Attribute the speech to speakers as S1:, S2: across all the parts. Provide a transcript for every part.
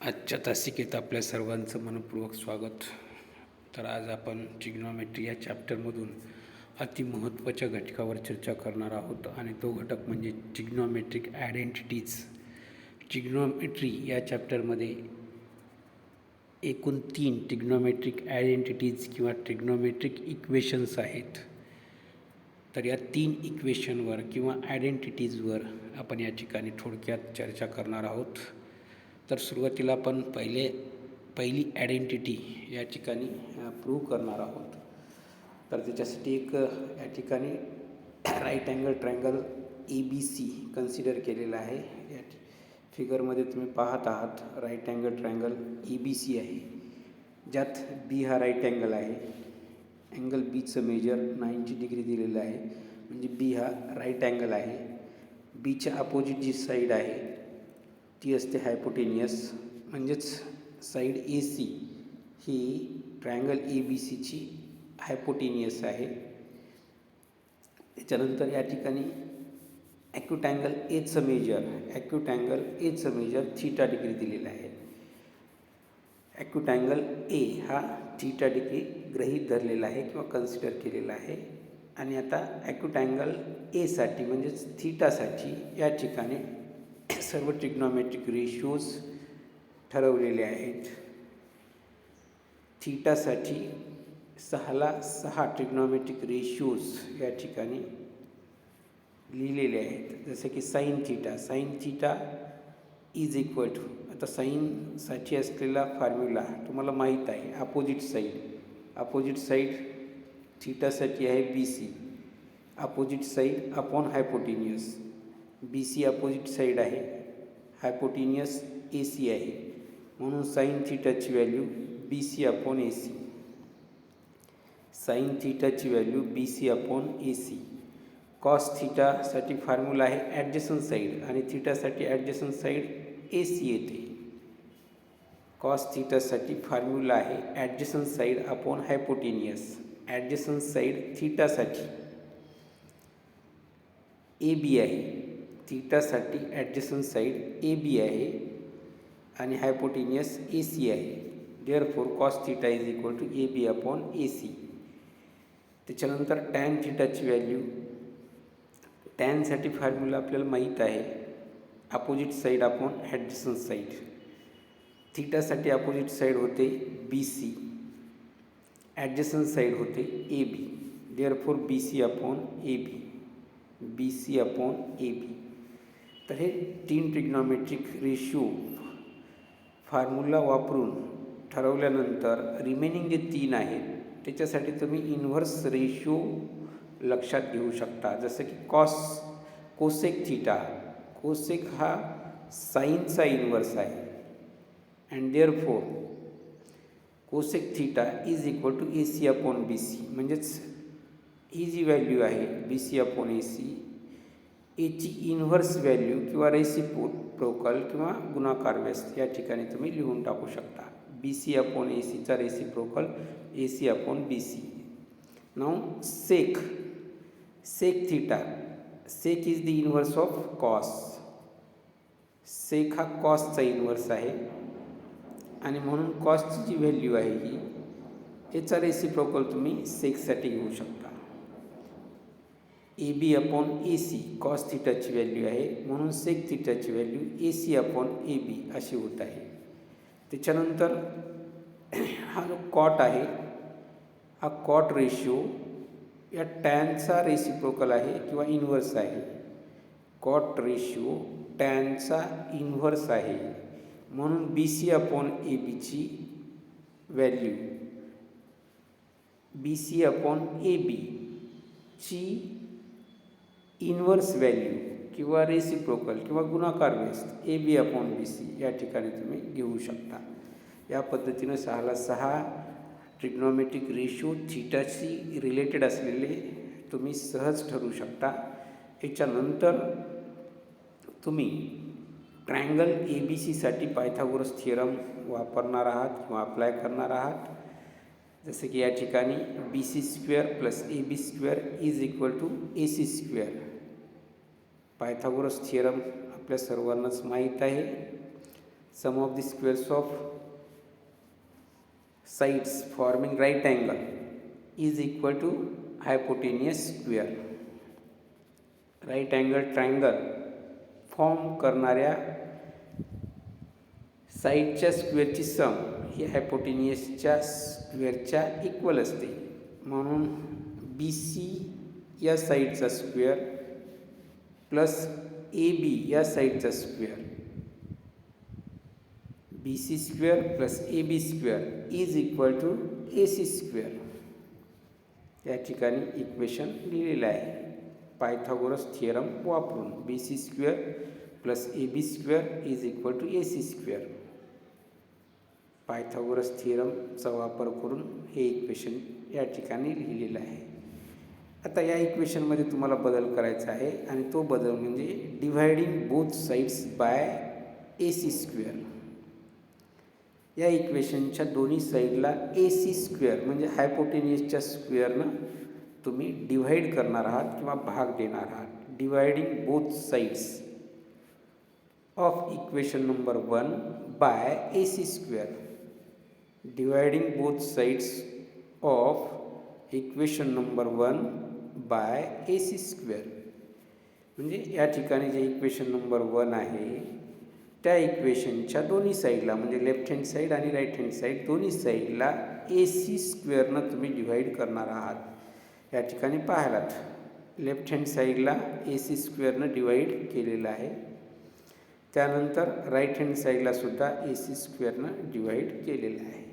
S1: आजच्या तासिकेत आपल्या सर्वांचं मनपूर्वक स्वागत. तर आज आपण ट्रिग्नॉमेट्री या चॅप्टरमधून अतिमहत्त्वाच्या घटकावर चर्चा करणार आहोत आणि तो घटक म्हणजे ट्रिग्नॉमेट्रिक आयडेंटिटीज. ट्रिग्नॉमेट्री या चॅप्टरमध्ये एकूण 3 ट्रिग्नॉमेट्रिक आयडेंटिटीज किंवा ट्रिग्नॉमेट्रिक इक्वेशन्स आहेत. तर या 3 इक्वेशनवर किंवा आयडेंटिटीजवर आपण या ठिकाणी थोडक्यात चर्चा करणार आहोत. तर सुरुवातीला आपण पहिली आयडेंटिटी या ठिकाणी प्रूव्ह करणार आहोत. तर त्याच्यासाठी एक या ठिकाणी right angle triangle ABC consider केलेला आहे. या फिगरमध्ये तुम्ही पाहत आहात राईट अँगल ट्रायंगल ABC आहे, ज्यात B हा राईट अँगल आहे. अँगल बीचं मेजर 90 डिग्री दिलेलं आहे, म्हणजे B हा राईट अँगल आहे. बीच्या अपोजिट जी साईड आहे ती असते हायपोटेनियस, म्हणजेच साईड AC ही ट्रायंगल ABCची हायपोटेनियस आहे. त्याच्यानंतर या ठिकाणी ॲक्यूट अँगल एचं मेजर थीटा डिग्री दिलेलं आहे. ॲक्यूट अँगल ए हा थीटा डिग्री गृहीत धरलेला आहे किंवा कन्सिडर केलेला आहे. आणि आता ॲक्यूट अँगल एसाठी म्हणजेच थीटासाठी या ठिकाणी सर्व ट्रिग्नॉमेट्रिक रेशिओज ठरवलेले आहेत. थीटासाठी 6ला 6 ट्रिग्नॉमेट्रिक रेशिओज या ठिकाणी लिहिलेले आहेत. जसे की sine theta is equal to, आता साईनसाठी असलेला फॉर्म्युला तुम्हाला माहीत आहे. अपोजिट साईड थीटासाठी आहे BC, opposite side upon hypotenuse. BC opposite side आहे, हायपोटेनियस AC आहे, म्हणून साईन थीटाची value BC upon AC. Sine थीटाची value BC upon AC. Cos थीटासाठी फॉर्म्युला आहे ॲडजसंट साईड, आणि थीटासाठी ॲडजसंट साईड AC येते. कॉस थीटासाठी फॉर्म्युला आहे adjacent side upon hypotenuse. Adjacent side थीटासाठी AB आहे, थीटासाठी ॲडजसंट साईड AB आहे, आणि हायपोटेनियस AC आहे. Therefore cos theta is equal to AB upon AC. त्याच्यानंतर टॅन थीटाची व्हॅल्यू, टॅनसाठी फॉर्म्युला आपल्याला माहीत आहे opposite side upon adjacent side. थीटासाठी अपोजिट साईड होते BC, ॲडजसंट साईड होते AB. Therefore BC upon AB. तर हे 3 ट्रिग्नॉमेट्रिक रेशिओ फॉर्म्युला वापरून ठरवल्यानंतर रिमेनिंग जे 3 आहेत त्याच्यासाठी तुम्ही इन्व्हर्स रेशिओ लक्षात घेऊ शकता. जसं की कोसेक थीटा, कोसेक हा साईनचा इन्व्हर्स आहे, and therefore cosec theta is equal to AC upon BC. म्हणजेच ही जी व्हॅल्यू आहे BC अपॉन AC, याची इन्व्हर्स व्हॅल्यू किंवा रेसिप्रोकल किंवा गुणाकार व्यस्त या ठिकाणी तुम्ही लिहून टाकू शकता. BC अपॉन ACचा reciprocal AC upon BC. Now sec theta, sec is the inverse of cos. Sec हा कॉसचा इन्व्हर्स आहे, आणि म्हणून कॉसची जी व्हॅल्यू आहे ही याचा रेसिप्रोकल तुम्ही सेकसाठी घेऊ शकता. AB अपॉन AC कॉस थीटाची व्हॅल्यू आहे, म्हणून सेक थीटाची व्हॅल्यू AC अपॉन AB अशी होत आहे. त्याच्यानंतर हा जो कॉट आहे, हा कॉट रेशिओ या टॅनचा रेसिप्रोकल आहे किंवा इन्व्हर्स आहे. कॉट रेशिओ टॅनचा इन्व्हर्स आहे, म्हणून BC अपॉन ABची व्हॅल्यू BC अपॉन ABची इन्व्हर्स व्हॅल्यू किंवा रेसिप्रोकल किंवा गुणाकार व्यस्त AB अपॉन BC या ठिकाणी तुम्ही घेऊ शकता. या पद्धतीनं 6ला 6 ट्रिग्नॉमेट्रिक रेशिओ थीटाशी रिलेटेड असलेले तुम्ही सहज ठरवू शकता. याच्यानंतर तुम्ही ट्रायंगल ABCसाठी पायथागोरस थिअरम वापरणार आहात किंवा अप्लाय करणार आहात. जसे की या ठिकाणी BC² plus AB² is equal to AC². Pythagoras theorem आपल्या सर्वांनाच माहीत आहे. sum of the squares of sides forming right angle is equal to hypotenuse square. Right angle triangle form करणाऱ्या साईडच्या स्क्वेअरची सम ही हायपोटेनियसच्या स्क्वेअरच्या इक्वल असते. म्हणून बी सी या साईडचा स्क्वेअर प्लस ए बी या साईडचा square, B C square plus A B square is equal to A C square. या ठिकाणी इक्वेशन लिहिलेलं आहे पायथागोरस थिअरम वापरून. B C square plus A B square is equal to A C square. Pythagoras थिअरमचा वापर करून हे equation या ठिकाणी लिहिलेलं आहे. आता या इक्वेशनमध्ये तुम्हाला बदल करायचा आहे आणि तो बदल म्हणजे डिव्हायडिंग both sides bye A C square. या इक्वेशनच्या दोन्ही साईडला ए सी स्क्वेअर म्हणजे हायपोटेनियसच्या स्क्वेअरनं तुम्ही डिव्हाइड करणार आहात किंवा भाग देणार आहात. Dividing both sides of equation number 1 by A C square. Dividing both sides of equation number 1 by A C square. म्हणजे या ठिकाणी जे इक्वेशन नंबर 1 आहे त्या इक्वेशनच्या दोन्ही साईडला म्हणजे लेफ्ट हँड साईड आणि राईट हँड साईड दोन्ही साईडला ए सी स्क्वेअरनं तुम्ही डिव्हाइड करणार आहात. या ठिकाणी पाहायलात लेफ्ट हँड साईडला ए सी स्क्वेअरनं डिवाईड केलेलं आहे. त्यानंतर राईट हँड साईडलासुद्धा ए सी स्क्वेअरनं डिवाईड केलेलं आहे.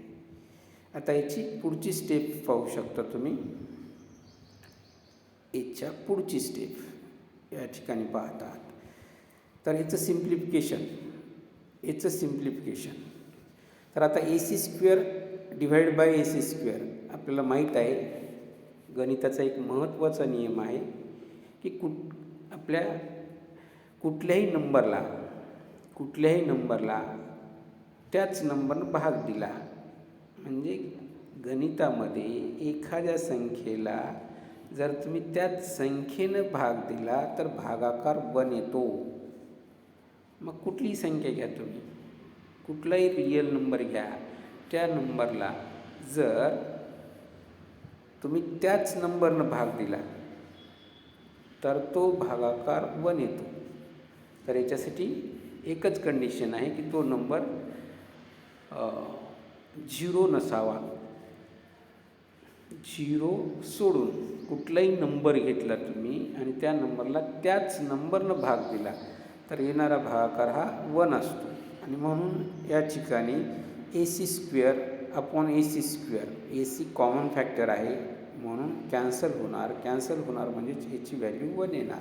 S1: आता याची पुढची स्टेप पाहू शकता तुम्ही. याच्या पुढची स्टेप या ठिकाणी पाहत आहात. तर याचं सिम्प्लिफिकेशन तर आता A C square divide by A C square आपल्याला माहीत आहे. गणिताचा एक महत्त्वाचा नियम आहे की आपल्या कुठल्याही नंबरला त्याच नंबरनं भाग दिला म्हणजे गणितामध्ये एखाद्या संख्येला जर तुम्ही त्याच संख्येनं भाग दिला तर भागाकार 1 येतो. मग कुठलीही संख्या घ्या तुम्ही, कुठलाही रिअल नंबर घ्या, त्या नंबरला जर तुम्ही त्याच नंबरनं भाग दिला तर तो भागाकार 1 येतो. तर याच्यासाठी एकच कंडिशन आहे की तो नंबर 0 नसावा. 0 सोडून कुठलाही नंबर घेतला तुम्ही आणि त्या नंबरला त्याच नंबरनं भाग दिला तर येणारा भागाकार हा 1 असतो. आणि म्हणून या ठिकाणी ए C square upon A C square, A C common factor आहे म्हणून कॅन्सल होणार म्हणजे ह्याची व्हॅल्यू 1 येणार.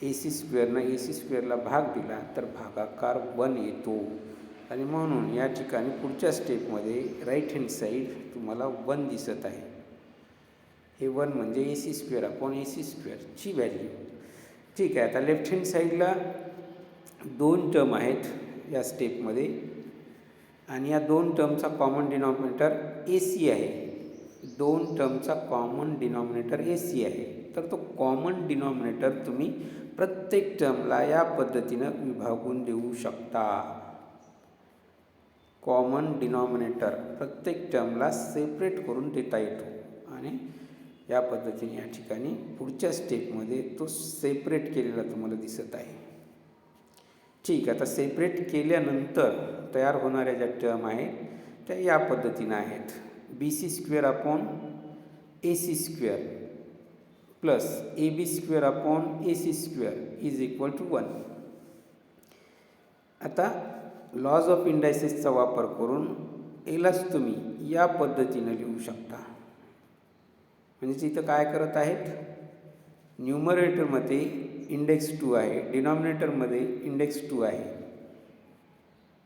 S1: ए सी स्क्वेअरनं ए सी स्क्वेअरला भाग दिला तर भागाकार 1 येतो. आणि म्हणून या ठिकाणी पुढच्या स्टेपमध्ये राईट हँड साईड तुम्हाला 1 दिसत आहे. हे 1 म्हणजे ए C square upon A C स्क्वेअरची value. ठीक आहे. आता लेफ्ट हँड साईडला 2 टर्म आहेत या स्टेपमध्ये आणि या 2 टर्मचा कॉमन डिनॉमिनेटर ए सी आहे. 2 टर्मचा कॉमन डिनॉमिनेटर ए सी आहे. तर तो कॉमन डिनॉमिनेटर तुम्ही प्रत्येक टर्मला या पद्धतीनं विभागून देऊ शकता. कॉमन डिनॉमिनेटर प्रत्येक टर्मला सेपरेट करून देता येतो आणि या पद्धतीने या ठिकाणी पुढच्या स्टेपमध्ये तो सेपरेट केलेला तुम्हाला दिसत आहे. ठीक आहे. आता सेपरेट केल्यानंतर तयार होणाऱ्या ज्या टर्म आहेत त्या या पद्धतीनं आहेत. B C square upon A C square plus A B square upon A C square is equal to 1. आता लॉज ऑफ इंडायसेसचा वापर करून यालाच तुम्ही या पद्धतीनं लिहू शकता. म्हणजे इथं काय करत आहेत, न्यूमरेटरमध्ये इंडेक्स 2 आहे, डिनॉमिनेटरमध्ये इंडेक्स 2 आहे.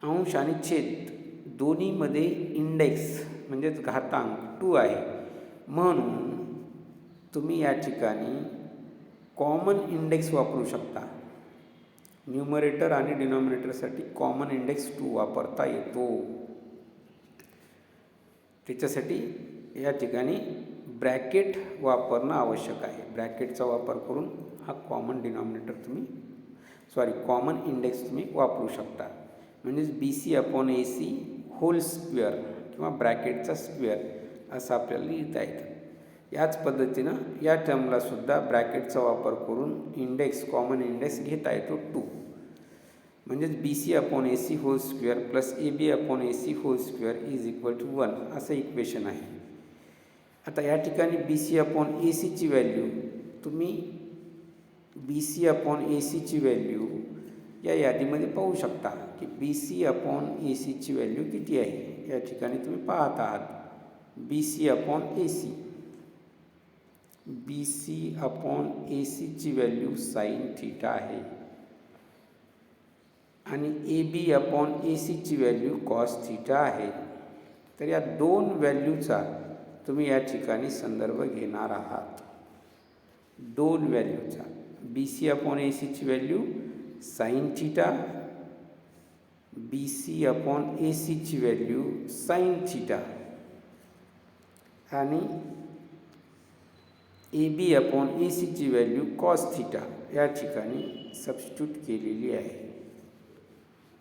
S1: अंश आणि छेद दोन्हीमध्ये इंडेक्स म्हणजेच घातांक 2 आहे. म्हणून तुम्ही या ठिकाणी कॉमन इंडेक्स वापरू शकता. न्यूमरेटर आणि डिनॉमिनेटरसाठी कॉमन इंडेक्स 2 वापरता येतो. त्याच्यासाठी या ठिकाणी ब्रॅकेट वापरणं आवश्यक आहे. ब्रॅकेटचा वापर करून हा कॉमन इंडेक्स तुम्ही वापरू शकता. म्हणजेच B C upon A C whole square किंवा ब्रॅकेटचा स्क्वेअर असं आपल्याला लिहिता येतं. याच पद्धतीनं या टर्मलासुद्धा ब्रॅकेटचा वापर करून इंडेक्स कॉमन इंडेक्स घेता येतो 2. म्हणजेच B C upon A C whole square plus A B upon A C whole square is equal to 1 असं इक्वेशन आहे. आता या ठिकाणी बी सी अपॉन ए सीची व्हॅल्यू तुम्ही बी सी अपॉन ए सीची व्हॅल्यू या यादीमध्ये पाहू शकता की बी सी अपॉन ए सीची व्हॅल्यू किती आहे. या ठिकाणी तुम्ही पाहत आहात बी C upon A C. B C upon A सीची व्हॅल्यू साइन थीटा आहे आणि ए बी अपॉन ए सीची व्हॅल्यू कॉस थीटा आहे. तर या दोन व्हॅल्यूचा तुम्ही या ठिकाणी संदर्भ घेणार आहात. दोन व्हॅल्यूचा बी सी अपॉन ए सीची value sine theta, B C upon A सीची व्हॅल्यू साइन थीटा आणि ए बी अपॉन ए सीची व्हॅल्यू कॉस थीटा या ठिकाणी सबस्टिट्यूट केलेली आहे.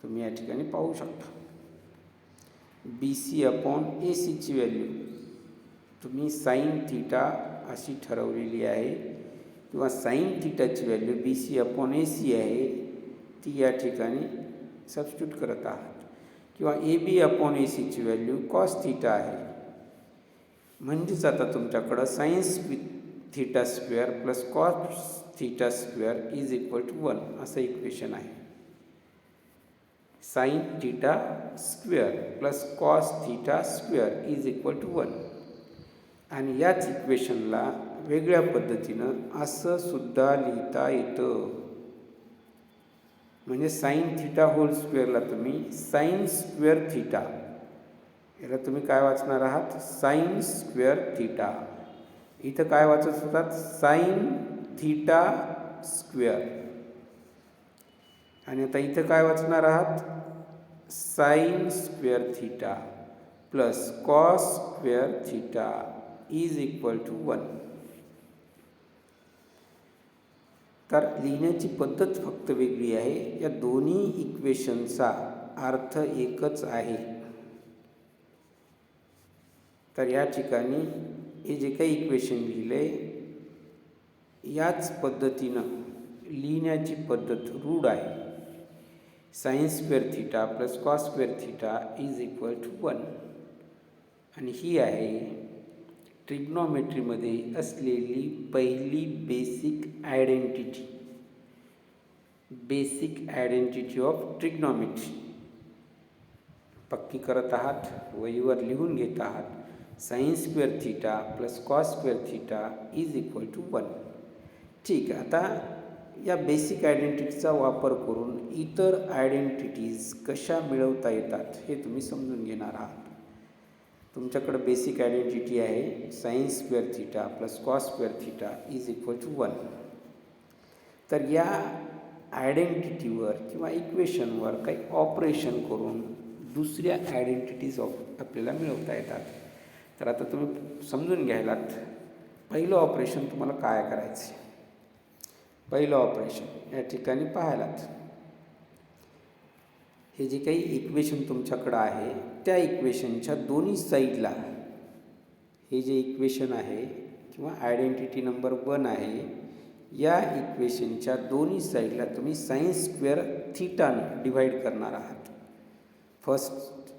S1: तुम्ही या ठिकाणी पाहू शकता बी सी अपॉन ए सीची व्हॅल्यू तुम्ही साइन थीटा अशी ठरवलेली आहे किंवा साइन थीटाची value B C upon A C आहे ती या ठिकाणी सबस्टिट्यूट करत आहात किंवा ए बी अपॉन ए सीची व्हॅल्यू कॉस थीटा आहे. म्हणजेच आता तुमच्याकडं science with theta square plus cos theta square is equal to 1 असं इक्वेशन आहे. Sine theta square plus cos theta square is equal to 1. आणि याच इक्वेशनला वेगळ्या पद्धतीनं असं सुद्धा लिहिता येतं. म्हणजे साइन थीटा होल स्क्वेअरला तुम्ही साइन स्क्वेअर थीटा, याला तुम्ही काय वाचणार आहात साइन स्क्वेअर थीटा. इथं काय वाचत होतात साइन थीटा स्क्वेअर. आणि आता इथं काय वाचणार आहात sine square theta plus cos square theta is equal to 1. तर लिहिण्याची पद्धत फक्त वेगळी आहे. या दोन्ही इक्वेशनचा अर्थ एकच आहे. तर या ठिकाणी हे जे काही इक्वेशन लिहिले याच पद्धतीनं लिहिण्याची पद्धत रूढ आहे. Sine square theta plus cos square theta is equal to 1. आणि ही आहे ट्रिग्नॉमेट्रीमध्ये असलेली पहिली basic identity. Basic identity of trigonometry पक्की करत आहात, वहीवर लिहून घेत आहात. Sine square theta plus cos square theta is equal to 1. ठीक आहे. आता या बेसिक आयडेंटिटीचा वापर करून इतर आयडेंटिटीज कशा मिळवता येतात हे तुम्ही समजून घेणार आहात. तुमच्याकडे बेसिक आयडेंटिटी आहे sine square theta plus cos square theta is equal to 1. तर या आयडेंटिटीवर किंवा इक्वेशनवर काही ऑपरेशन करून दुसऱ्या आयडेंटिटीज आपल्याला मिळवता येतात. तर आता तुम्ही समजून घ्यायलात पहिलं ऑपरेशन तुम्हाला काय करायचं. पहिलं ऑपरेशन या ठिकाणी पाहायलात हे जे काही इक्वेशन तुमच्याकडं आहे त्या इक्वेशनच्या दोन्ही साईडला हे जे इक्वेशन आहे किंवा आयडेंटिटी नंबर 1 आहे या इक्वेशनच्या दोन्ही साईडला तुम्ही साइन स्क्वेअर थीटाने डिवाईड करणार आहात. फर्स्ट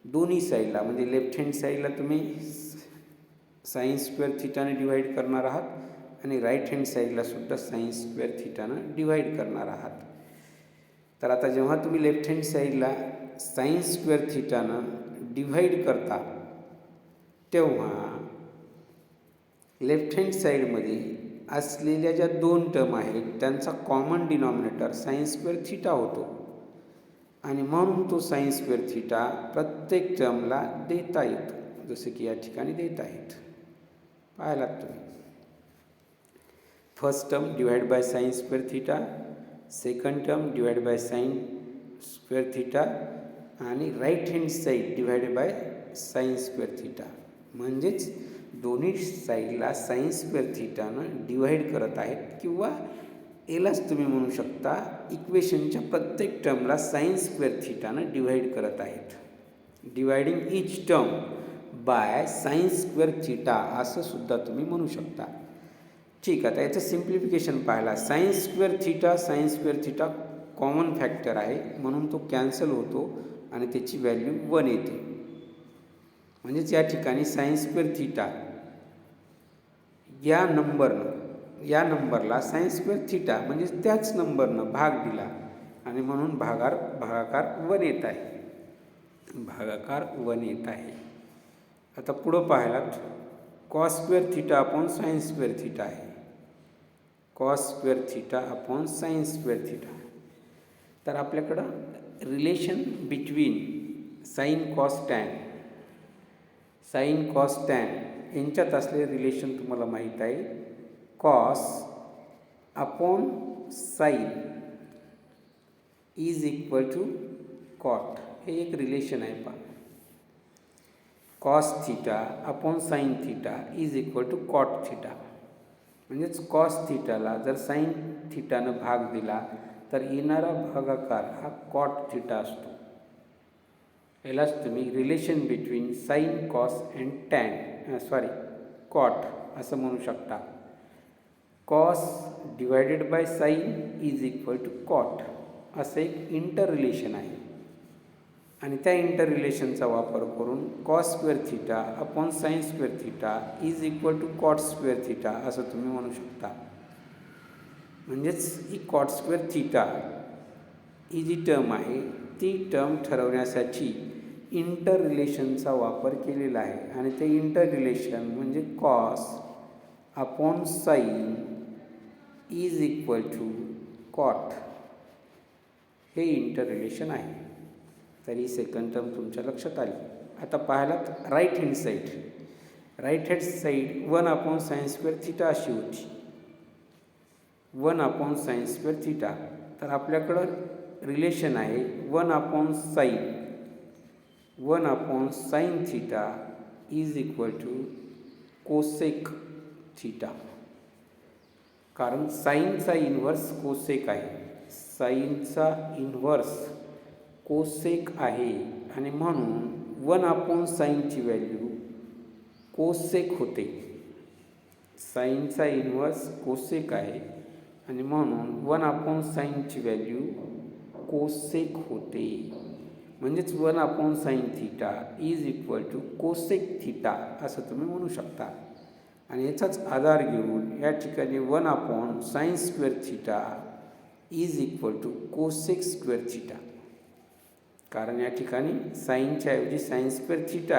S1: दोन्ही साईडला म्हणजे लेफ्ट हँड साईडला तुम्ही साइन स्क्वेअर थीटाने डिवाईड करणार आहात आणि राईट हँड साईडला सुद्धा साइन स्क्वेअर थीटानं डिवाईड करणार आहात. तर आता जेव्हा तुम्ही लेफ्ट हँड साईडला साइन स्क्वेअर थीटानं डिव्हाइड करता तेव्हा लेफ्ट हँड साईडमध्ये असलेल्या ज्या दोन टर्म आहेत त्यांचा common denominator sign square theta होतो आणि म्हणून तो साइन स्क्वेअर थीटा प्रत्येक टर्मला देता येतो. जसे की या ठिकाणी देत आहेत पाहायलात तुम्ही. First term divide by sine square theta, second term divide by sine square theta आणि right hand side divided by sine square theta. म्हणजेच दोन्ही साईडला साइन स्क्वेअर थीटानं डिवाइड करत आहेत किंवा यालाच तुम्ही म्हणू शकता इक्वेशनच्या प्रत्येक टर्मला साइन स्क्वेअर थिटानं डिवाईड करत आहेत. Dividing each term by sine square theta असं सुद्धा तुम्ही म्हणू शकता. ठीक आहे, आता याचं सिम्प्लिफिकेशन पाहिला. Sign square theta common factor आहे म्हणून तो कॅन्सल होतो आणि त्याची व्हॅल्यू 1 येते. म्हणजेच या ठिकाणी साइन स्क्वेअर थिटा या नंबरला साइन स्क्वेअर थिटा म्हणजे त्याच नंबरनं भाग दिला आणि म्हणून भागाकार 1 येत आहे. भागाकार 1 येत आहे. आता पुढं पाहायलात cos square theta upon sine square theta आहे. Cos square theta upon sine square theta. तर आपल्याकडं relation between sine cos tan यांच्यात असलेले रिलेशन तुम्हाला माहीत आहे. Cos upon sine is equal to cot हे एक रिलेशन आहे. पहा, cos theta upon sine theta is equal to cot theta. म्हणजेच कॉस थिटाला जर साइन थिटानं भाग दिला तर येणारा भागाकार हा कॉट थिटा असतो. यालाच तुम्ही relation between sine cos and cot असं म्हणू शकता. Cos divided by sine is equal to cot असं एक इंटर रिलेशन आहे. आणि त्या इंटर रिलेशनचा वापर करून cos square theta upon sine square theta is equal to cot square theta असं तुम्ही म्हणू शकता. म्हणजेच ही कॉट स्क्वेअर थिटा ही जी टर्म आहे ती टर्म ठरवण्यासाठी इंटर रिलेशनचा वापर केलेला आहे. आणि ते इंटर रिलेशन म्हणजे cos upon sine is equal to cot हे इंटर रिलेशन आहे. तर ही सेकंड टर्म तुमच्या लक्षात आली. आता पाहायलात right hand side 1 upon sine square theta अशी होती. 1 अपॉन साइन स्क्वेअर थिटा. तर आपल्याकडं रिलेशन आहे 1 upon sine theta is equal to cosec theta. कारण साईनचा इन्व्हर्स कोसेक आहे. साईनचा इन्व्हर्स कोसेक आहे आणि म्हणून 1 अपॉन साईनची व्हॅल्यू कोसेक होते. साईनचा इन्व्हर्स कोसेक आहे आणि म्हणून 1 अपॉन साईनची व्हॅल्यू कोसेक होते. म्हणजेच 1 upon sine theta is equal to cosec theta असं तुम्ही म्हणू शकता. आणि याचाच आधार घेऊन या ठिकाणी 1 upon sine square theta is equal to cosec square theta. कारण या ठिकाणी साईनच्या ऐवजी साइन स्क्वेअर थिटा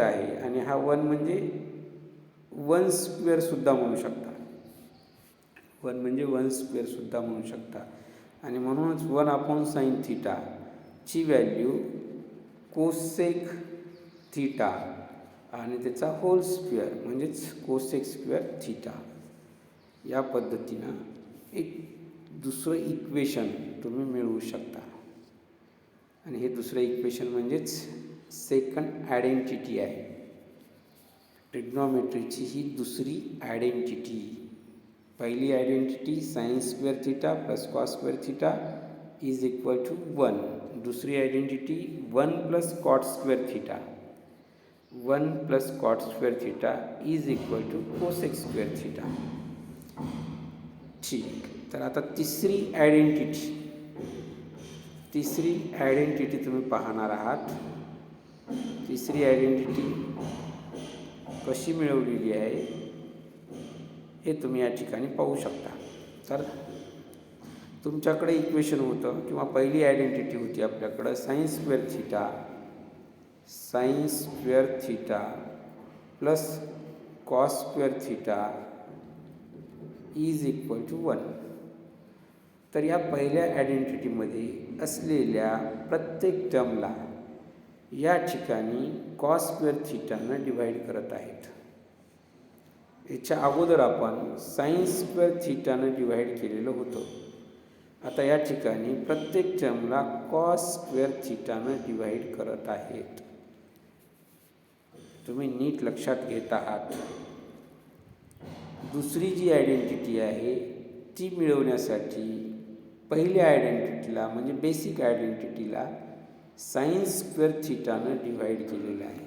S1: आहे. आणि हा 1 म्हणजे 1 स्क्वेअर सुद्धा म्हणू शकता. 1 म्हणजे 1 स्क्वेअर सुद्धा म्हणू शकता. आणि म्हणूनच 1 अपॉन साइन थिटाची व्हॅल्यू कोसेक थिटा आणि त्याचा होल स्क्वेअर म्हणजेच कोसेक स्क्वेअर थिटा. या पद्धतीनं एक दुसरं इक्वेशन तुम्ही मिळवू शकता. आणि हे दुसरं इक्वेशन म्हणजेच सेकंड आयडेंटिटी आहे. ट्रिग्नॉमेट्रीची ही दुसरी आयडेंटिटी. पहिली identity sine square theta plus cos square theta is equal to 1. दुसरी identity 1 plus cot square theta. 1 plus cot square theta is equal to cosec square theta. ठीक. तर आता तिसरी आयडेंटिटी तुम्ही पाहणार आहात. तिसरी आयडेंटिटी कशी मिळवलेली आहे हे तुम्ही या ठिकाणी पाहू शकता. तर तुमच्याकडे इक्वेशन होतं किंवा पहिली आयडेंटिटी होती आपल्याकडं sine square theta plus cos square theta is equal to 1. तर या पहिल्या आयडेंटिटीमध्ये असलेल्या प्रत्येक टर्मला या ठिकाणी कॉस स्क्वेअर थिटानं डिवाईड करत आहेत. याच्या अगोदर आपण साइन स्क्वेअर थिटानं डिवाईड केलेलं होतं. आता या ठिकाणी प्रत्येक टर्मला कॉस स्क्वेअर थिटानं डिवाईड करत आहेत. तुम्ही नीट लक्षात घेत आहात. दुसरी जी आयडेंटिटी आहे ती मिळवण्यासाठी पहिल्या आयडेंटिटीला म्हणजे बेसिक आयडेंटिटीला साइन स्क्वेअर थिटानं डिव्हाइड केलेलं आहे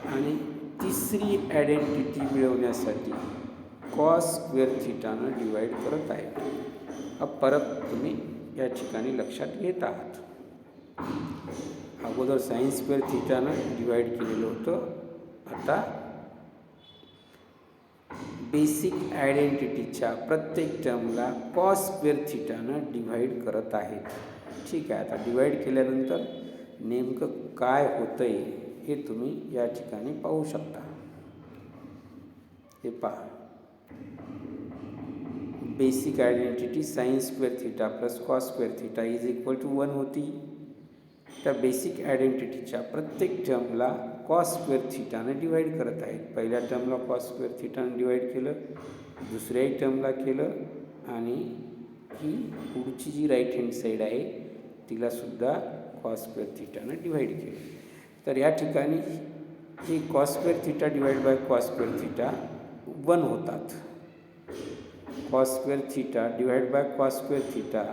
S1: आणि तिसरी आयडेंटिटी मिळवण्यासाठी कॉस स्क्वेअर थिटानं डिवाइड करत आहे. हा फरक तुम्ही या ठिकाणी लक्षात घेत आहात. अगोदर साइन स्क्वेअर थिटानं डिवाइड केलेलं होतं, आता बेसिक आयडेंटिटीच्या प्रत्येक टर्मला कॉस स्क्वेअर थिटानं डिव्हाइड करत आहेत. ठीक आहे, आता डिवाइड केल्यानंतर नेमकं काय होतं आहे हे तुम्ही या ठिकाणी पाहू शकता. हे पहा, basic identity sine square theta plus cos square theta is equal to 1 होती. त्या बेसिक आयडेंटिटीच्या प्रत्येक टर्मला कॉस स्क्वेअर थिटानं डिवाइड करत आहेत. पहिल्या टर्मला कॉस स्क्वेअर थिटानं डिवाइड केलं, दुसऱ्याही टर्मला केलं आणि ही पुढची जी राईट हँड साईड आहे तिलासुद्धा कॉस स्क्वेअर थिटानं डिवाइड केलं. तर या ठिकाणी ही cos square theta divide by cos square theta 1 होतात. Cos square theta divide by cos square theta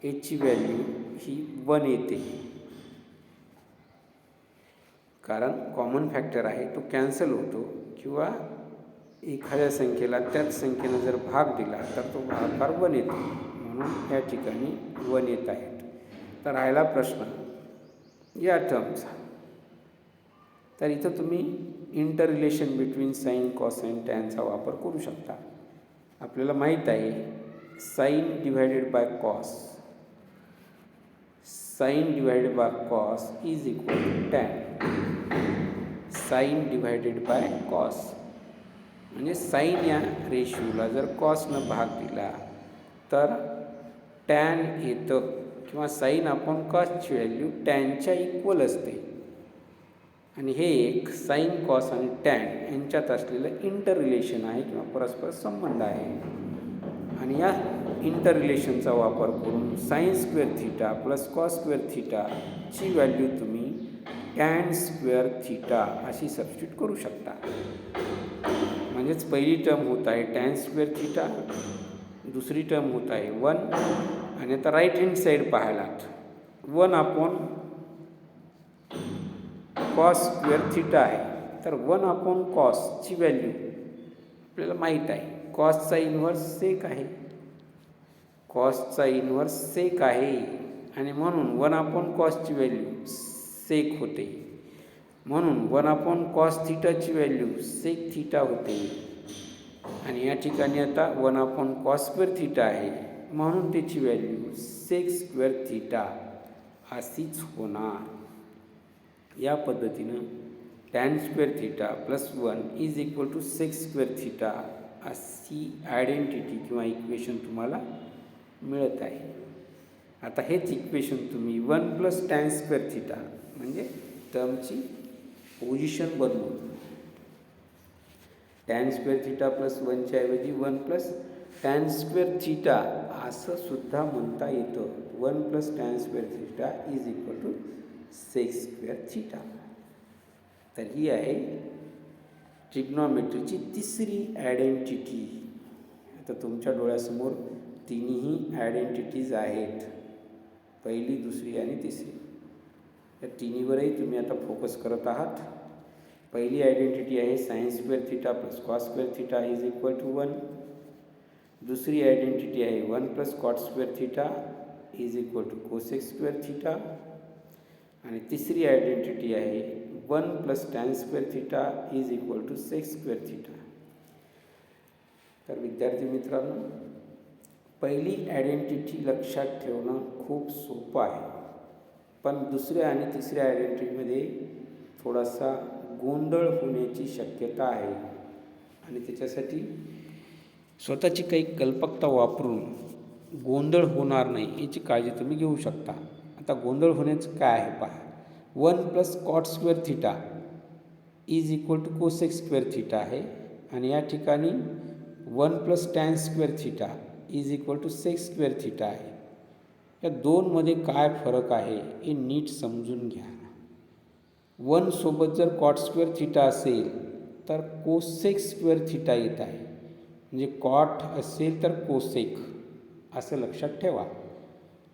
S1: याची व्हॅल्यू ही 1 येते, कारण कॉमन फॅक्टर आहे तो कॅन्सल होतो किंवा एखाद्या संख्येला त्याच संख्येनं जर भाग दिला तर तो भागाकार 1 येतो, म्हणून या ठिकाणी 1 येत आहेत. तर राहिला प्रश्न या टर्मचा. तर इथं तुम्ही interrelation between sine cosine टॅनचा वापर करू शकता. आपल्याला माहीत आहे sine divided by cos, sine divided by cos is equal to tan. Sine divided by cos म्हणजे साइन या रेशिओला जर कॉसनं भाग दिला तर टॅन येतं किंवा साइन अपॉन कॉसची व्हॅल्यू टॅनच्या इक्वल असते. आणि हे एक साइन कॉस आणि टॅन यांच्यात असलेलं इंटर रिलेशन आहे किंवा परस्पर संबंध आहे. आणि या इंटर रिलेशनचा वापर करून sine square theta plus cos square थिटाची व्हॅल्यू तुम्ही टॅन स्क्वेअर थिटा अशी सबस्टिट्यूट करू शकता. म्हणजेच पहिली टर्म होत आहे टॅन स्क्वेअर थिटा, दुसरी टर्म होत आहे 1 आणि आता राईट हँड साईड पाहायलात 1 अपॉन कॉस स्क्वेअर थिटा आहे. तर 1 अपॉन कॉसची व्हॅल्यू आपल्याला माहीत आहे, कॉसचा इन्व्हर्स सेक आहे, कॉसचा इन्व्हर्स सेक आहे आणि म्हणून 1 अपॉन कॉसची व्हॅल्यू सेक होते. म्हणून 1 अपॉन कॉस थिटाची व्हॅल्यू सेक थिटा होते. आणि या ठिकाणी आता 1 अपॉन कॉस स्क्वेअर थिटा आहे म्हणून त्याची व्हॅल्यू सेक स्क्वेअर थिटा अशीच होणार. या पद्धतीनं tan square theta plus 1 is equal to sec square theta अशी आयडेंटिटी किंवा इक्वेशन तुम्हाला मिळत आहे. आता हेच इक्वेशन तुम्ही 1 प्लस टॅन स्क्वेअर थिटा म्हणजे टर्मची पोझिशन बदलून टॅन स्क्वेअर थिटा प्लस 1च्या ऐवजी 1 प्लस टॅन स्क्वेअर थिटा असं सुद्धा म्हणता येतं. 1 plus tan square theta is equal to sec square theta. तर ही आहे ट्रिग्नॉमेट्रीची तिसरी आयडेंटिटी. आता तुमच्या डोळ्यासमोर तिन्ही आयडेंटिटीज आहेत, पहिली, दुसरी आणि तिसरी. या तिन्हीवरही तुम्ही आता फोकस करत आहात. पहिली आयडेंटिटी आहे sine square theta plus cos square theta is equal to 1. दुसरी आयडेंटिटी आहे 1 plus cot square theta is equal to cosec square theta. आणि तिसरी आयडेंटिटी आहे 1 plus tan square theta is equal to sec square theta. तर विद्यार्थी मित्रांनो, पहिली identity लक्षात ठेवणं खूप सोपं आहे, पण दुसऱ्या आणि तिसऱ्या आयडेंटिटीमध्ये थोडासा गोंधळ होण्याची शक्यता आहे आणि त्याच्यासाठी स्वतःची काही कल्पकता वापरून गोंधळ होणार नाही याची काळजी तुम्ही घेऊ शकता. आता गोंधळ होण्याचं काय आहे पहा. 1 plus cot square theta is equal to cosec square theta आहे आणि या ठिकाणी 1 plus tan square theta is equal to sec square theta आहे. या दोनमध्ये काय फरक आहे हे नीट समजून घ्या. 1 सोबत जर कॉट स्क्वेअर थिटा असेल तर कोसेक स्क्वेअर थिटा येत आहे. म्हणजे कॉट असेल तर कोसेक असं लक्षात ठेवा,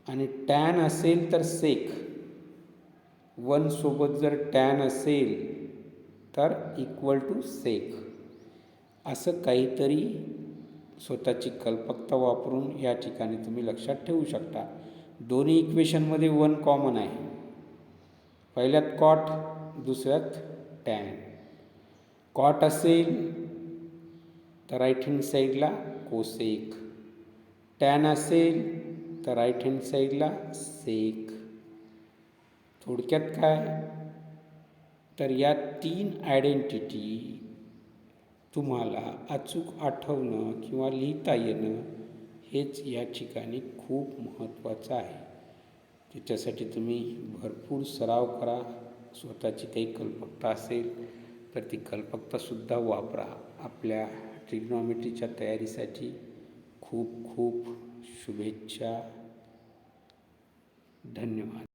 S1: आणि टॅन असेल तर सेक. 1 सोबत जर टॅन असेल तर इक्वल टू सेक. असं काहीतरी स्वतःची कल्पकता वापरून या ठिकाणी तुम्ही लक्षात ठेवू शकता. दोन्ही इक्वेशनमध्ये 1 कॉमन आहे. पहिल्यात कॉट, दुसऱ्यात टॅन. कॉट असेल तर राईट हँड साईडला कोसेक, टॅन असेल तर राईट हँड साईडला सेक. थोडक्यात काय, तर या 3 आयडेंटिटी तुम्हाला अचूक आठवणं किंवा लिहिता येणं हेच या ठिकाणी खूप महत्त्वाचं आहे. त्याच्यासाठी तुम्ही भरपूर सराव करा. स्वतःची काही कल्पकता असेल तर ती कल्पकतासुद्धा वापरा. आपल्या ट्रिग्नॉमेट्रीच्या तयारीसाठी खूप खूप शुभेच्छा. धन्यवाद.